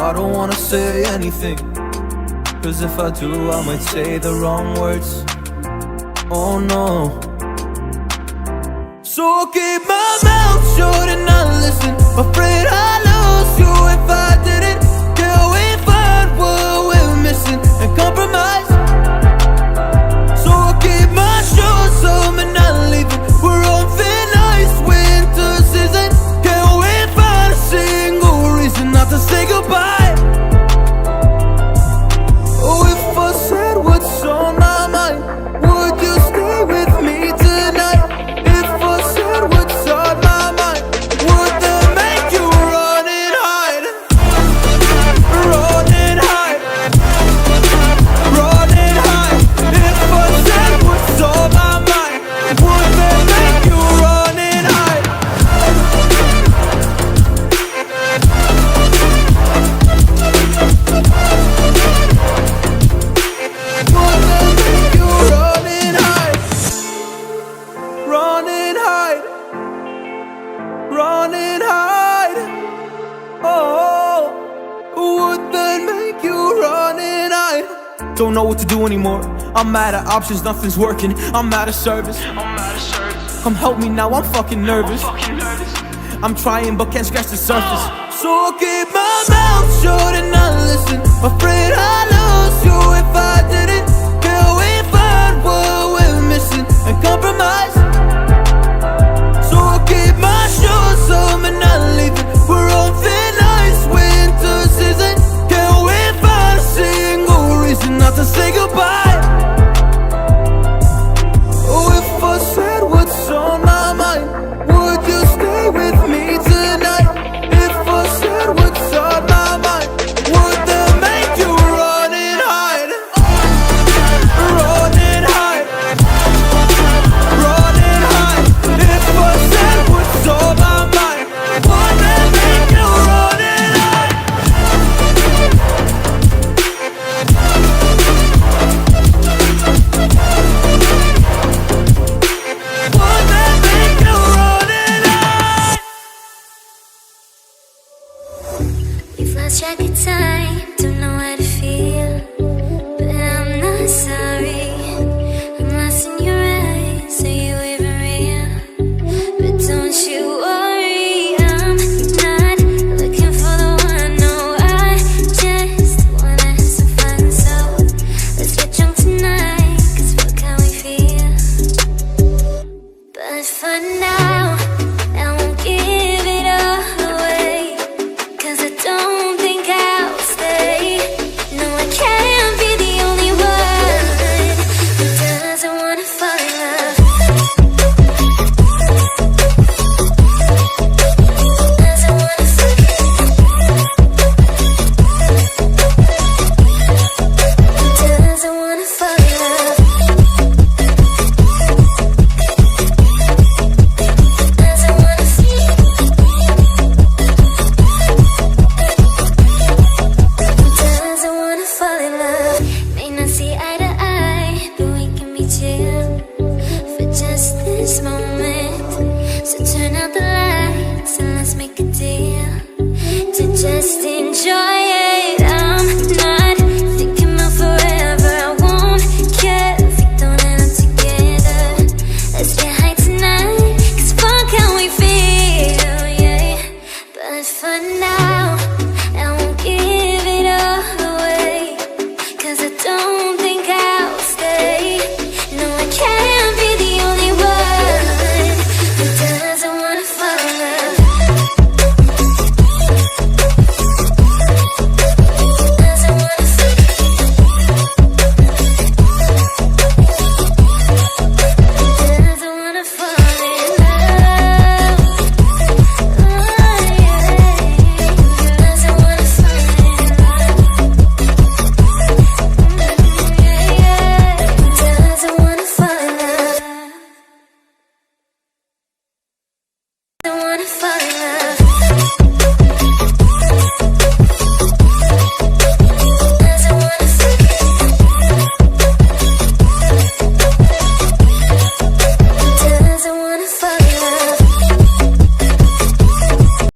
I don't wanna say anything, cause if I do I might say the wrong words. Oh no. So I'll keep my mouth shut and not listen, afraid I'd lose you if I didn't. Can we find what we're missing and compromise? So I'll keep my shoes on and not leaving. We're on thin ice, winter season. Can we find a single reason not to say goodbye? Oh, if I said what's on my mind, would you stay with me tonight? If I said what's on my mind, would that make you run and hide? Run and hide. Run and hide. If I said what's on my mind, would that make you run and hide? Would that make you run and hide? Run and hide. Run and hide. Oh, would that make you run and hide? Don't know what to do anymore. I'm out of options, nothing's working. I'm out of service. Come help me now, I'm fucking nervous. I'm trying but can't scratch the surface. So I'll keep my mouth shut and not listen, afraid I lose